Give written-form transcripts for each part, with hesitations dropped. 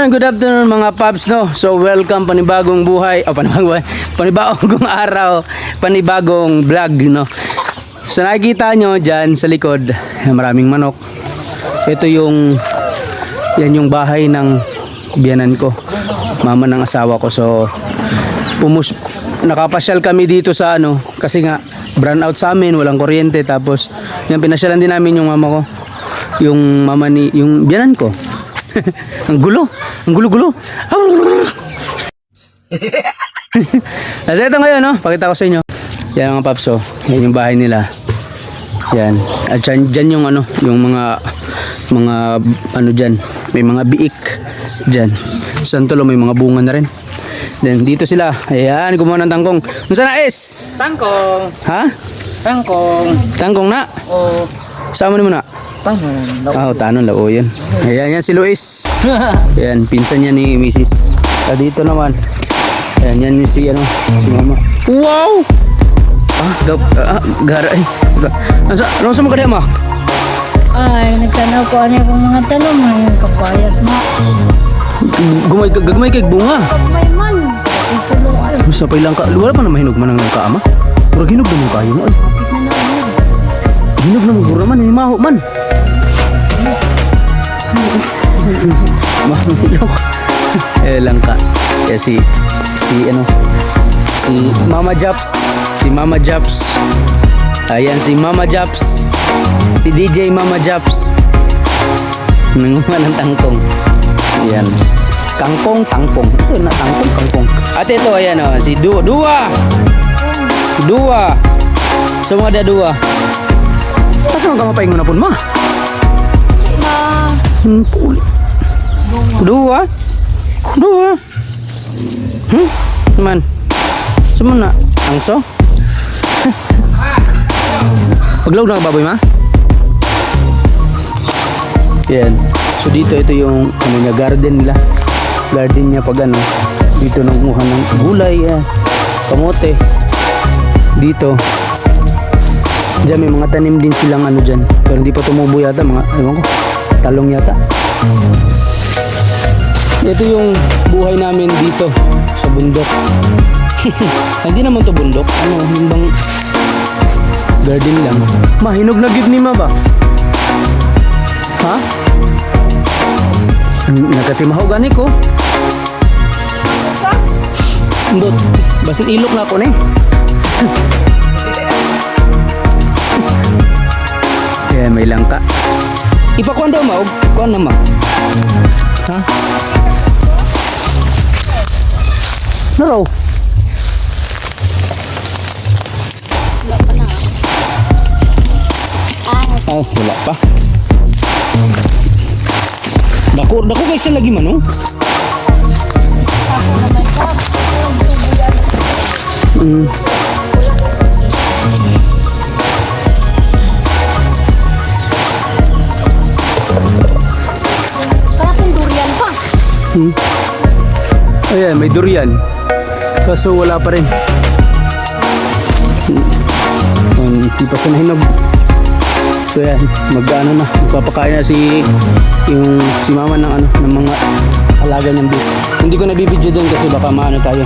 good afternoon mga paps, no. So welcome panibagong buhay, panibagong araw, panibagong vlog, no. So nakikita nyo dyan sa likod, maraming manok. Ito yung yan yung bahay ng biyanan ko, mama ng asawa ko. So nakapasyal kami dito sa ano, kasi nga brown out sa amin, walang kuryente. Tapos yan, pinasyalan din namin yung mama ko, yung mama ni yung biyanan ko. Ang gulo, gulo. Kasi ito ngayon, no? Pakita ko sa inyo. Yan mga paps, oh. Yan yung bahay nila. Yan. At dyan yung ano, yung mga ano dyan. May mga biik dyan. Santulo, may mga bunga na rin. Then dito sila. Ayan, gumawa ng tangkong. Ano sana is? Tangkong. Ha? Tangkong. Tangkong na? Oo. Sama mo na. Tanon. Tanon lao yan. Ayan yan si Luis. Ayan, pinsan niya ni Mrs. Dito naman. Ayan yan yung si ano, si Mama. Wow! Gara ay. Ano sa mga ma? Ay, nagtanaw ko ano yung mga tanong yung kabayas nga. Gagmay kay bunga. May man. Itulungan. Basta pa ilang ka. Wala pa na mahinog man ang kaama. Pero ginog na mo kayo mo. Ginog na mo gura man, himaho man. Mahulog. Lang ka. Kaya si Mama Japs. Ayan si Mama Japs. Si DJ Mama Japs. Nanguha ng tangkong. Ayan. Kangkong. So na kangkong. At ito ayan oh, si Dua. Semua ada dua. Asa ka mapaingon na pun ma? Puli. Dua. Man. Semana angso. Paglawag na baboy ma? Yan. So dito ito yung ano niya, garden nila. Garden niya pag ano. Dito nanguha ng gulay, kamote. Dito. Diyan may mga tanim din silang ano dyan. Pero hindi pa tumubo yata, mga ewan ko, talong yata. Ito yung buhay namin dito sa bundok. Hindi naman to bundok. Ano, yung bang garden lang. Mahinog na gid ni ma ba? Ha? Nagkatimahaw gani ko. Ndot, basin ilok na ako ni. Yan, may langka. Ipakuan daw ma, kuan na ma. Ha? Naraw. Ay, wala pa. Dako kasi lagi man, oh. Parang durian pa. Ayan, may durian. Kaso wala pa rin. Hindi pa siya nahinog. So yan, magpapakain na si mama ng ano, ng mga alaga niyang beef. Hindi ko nabibidyo doon kasi baka maano tayo.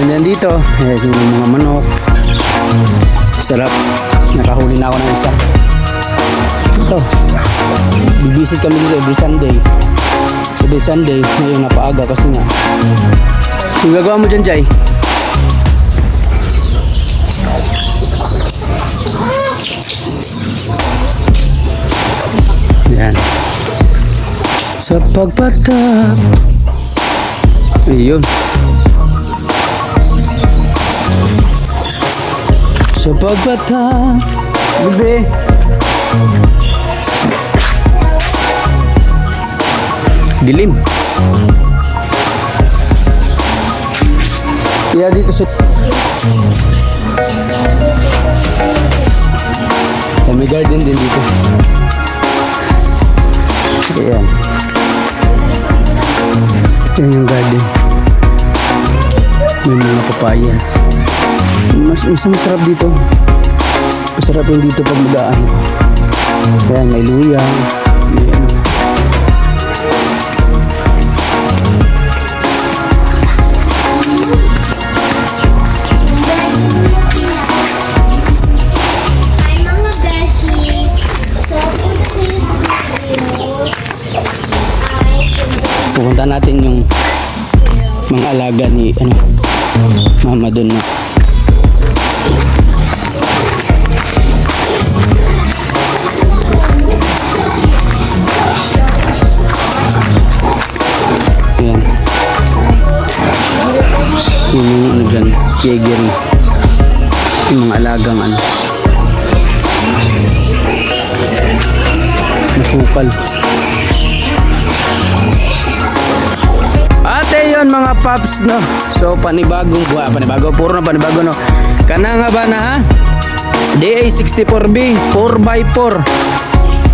And then dito, yung mga manok. Sarap. Nakahuli na ako ng isa. Ito. Bibisit kami dito every Sunday. Ngayon napaaga kasi nga. Yung gagawa mo dyan, Jai? Yan. Sa pagpatak. Ayun. Sa pagpatak. Bebe. Dilim. Kaya dito sa may garden din dito. Ayan. Yan yung garden. May mga papaya. Mas masarap dito. Masarap yung dito pag magaan. Ayan, may luya. May ano. natin yung mga alaga ni mama doon na. Ayan. Yung dyan, Yegeri. Yung mga alagang nasukal. Ate yun mga paps, no? So panibagong puro na panibago, no? Kana nga ba na ha? DA64B 4x4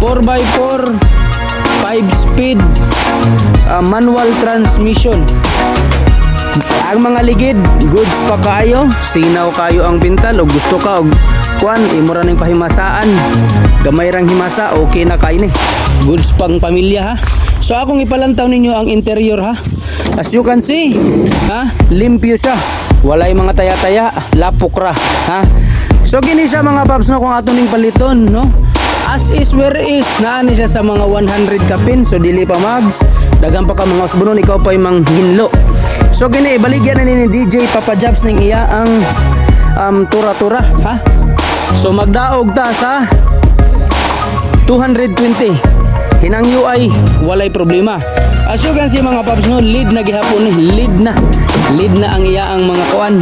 4x4 5 speed manual transmission. Ang mga ligid goods pa kayo, sinaw kayo ang pintal o gusto ka og kuan imura ning pahimasaan, gamay rang himasa, okay na kay ni goods pang pamilya ha. So akong ipalantaw ninyo ang interior ha. As you can see ha, limpyo siya, walay mga taya-taya, lapok ra ha. So gini siya mga paps, no, kung ato ning paliton, no, as is where is naani siya sa mga 100 kapin. So dili pa mags, dagan pa ka mga usbonon, ikaw pa yung manghinlo. So gini ibaligyan na ni DJ Papa Jobs ning iya ang tura-tura ha. So magdaog ta sa 220 hinang UI, walay problema. As you can see mga paps, no, lead na gihapon ni, lead na ang iya ang mga kuan,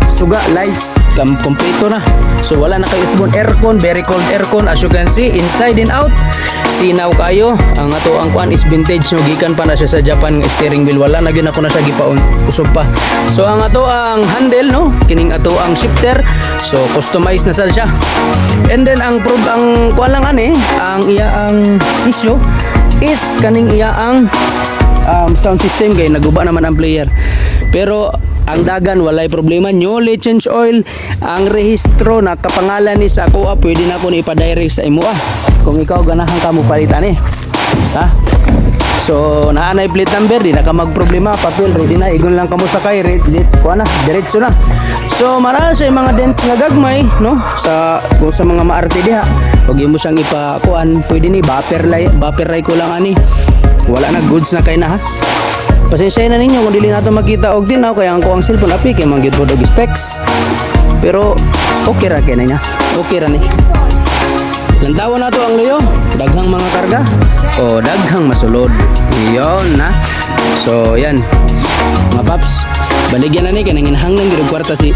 suga, lights, kompleto na. So wala na kayo usbon, aircon, very cold aircon. As you can see, inside and out, sinaw kayo. Ang ato ang kuan is vintage, no, gikan pa na siya sa Japan nga steering wheel, wala na gyud ako na siya gipaon usog pa. So ang ato ang handle, no, kining ato ang shifter, so customized na sad siya. And then ang kuan lang ani, ang iya ang issue is kaning iya ang sound system, kay naguba naman ang player. Pero ang dagan walay problema, newly change oil. Ang rehistro nakapangalan ni sa ako, pwede na ko ni ipa-direct sa imo kung ikaw ganahan ka mo palitan ha. So naanay plate number, di na ka magproblema, papel ready na, igon lang kamo sakay, kuha na diretso na. So marami sa mga dents nga gagmay, no, sa kung sa mga maarte diha, wag mo siyang ipakuan, pwede ni bumper ray ko lang ani, wala na, goods na kay na ha. Pasensya na ninyo kung dili nato makita og din kaya ang kuang cellphone api kay mangyud pod og specs. Pero okay ra kay na niya. Okay ra ni. Lantawan nato ang luyo, daghang mga karga o daghang masulod. Iyon na. So yan. Mga paps, baligyan na ni kay nanginahanglan gyud kwarta si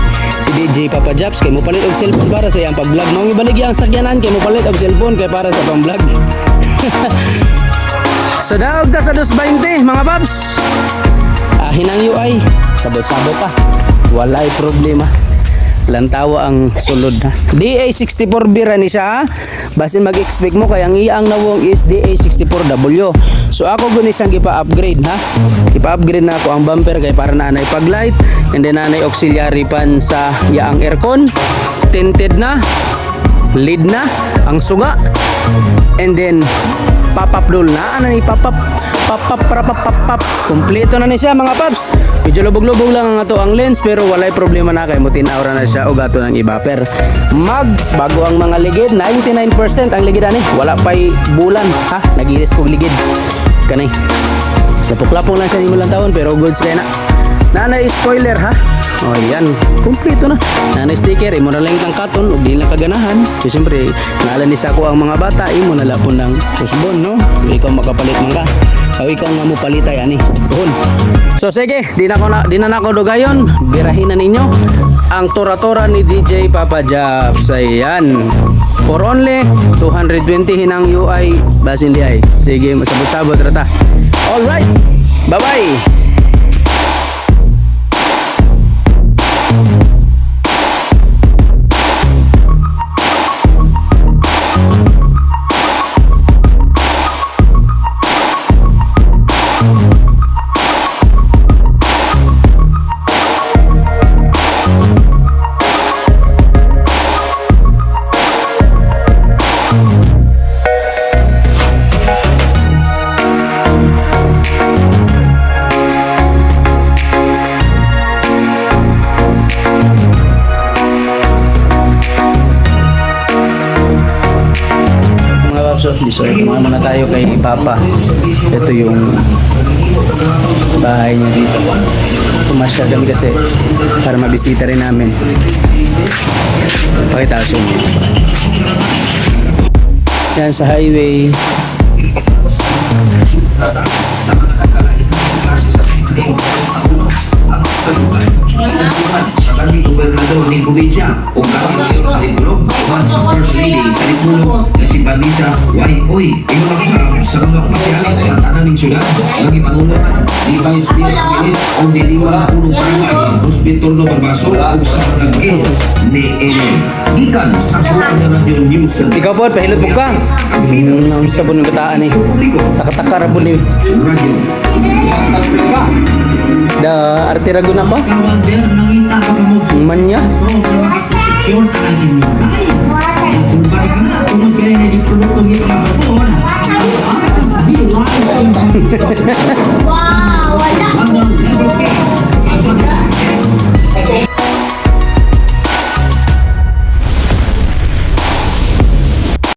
DJ Papa Jobs kay mo palit og cellphone para sa iyang pag-vlog. Mao ibaligya ang sakyanan kay mo palit og cellphone kay para sa pang-vlog. So daog ta sa 220 mga paps. Hinang UI, sabot-sabot ta, walay problema. Lantawa ang sulod ha. DA64B ra ni siya ha. Basin mag-expect mo kay ang iyang nawong is DA64W. So ako guni siyang ipa-upgrade ha. Ipa-upgrade na ako ang bumper kay para na anay pag-light, and then anay auxiliary pan sa iyaang aircon. Tinted na, lead na ang suga, and then pop-up doll na anay pop-up kompleto na ni siya mga paps. Medyo lubog-lubog lang ang ato ang lens, pero walay problema na kay mo tinawra na siya og ato ng i-bumper. Mags bago ang mga ligid, 99% ang ligid ani, wala pay bulan ha, nagilis kog ligid kanay. Lapok-lapok lang siya nimo lang taon, pero goods kay na. Nanay spoiler ha. Oh yan, kompleto na. Nanay sticker, imo na lang kang katon ug di lang kaganahan. So siyempre, naala ni sa ako ang mga bata, imo na lapon ng usbon, no? Ikaw makapalit man ka. O ikaw nga mo palitay ani. Doon. So sige, di na nako dugayon. Birahin na ninyo ang tora-tora ni DJ Papa Jobs. Ayan. For only 220 hinang UI basin di ay. Sige, masabot-sabot rata. All right. Bye-bye. So, kumama na tayo kay Papa. Ito yung bahay niya dito. Pumasyal kami kasi para mabisita rin namin. Pakita ko sa inyo. Yan sa highway. Sa kanang gobernador ni probinsya o kanang mayor sa Litulog at sa First Lady sa Litulog na si Vanessa Uy, ingon ako sa mga pasyalis sa tanan ng syudad lagi pangunuhan ni Vice Mayor Aquiles o ni Diwang Punong Barangay Hospital no Barbaso o sa mga kids ni Ellen. Gikan sa Kuwan na Radio News sa Ikaw po, pahilot mo ka. Ang sabon ng bataan eh. Taka-taka rabon eh. Radio. Da Artirago na pa. Kawander nangita pa ka mo Manya. proteksyon ang inyong tayo. Ang sumbay ka na, tunod ka rin na di produkto gito ka ba? Sabi, live. Wow, wala.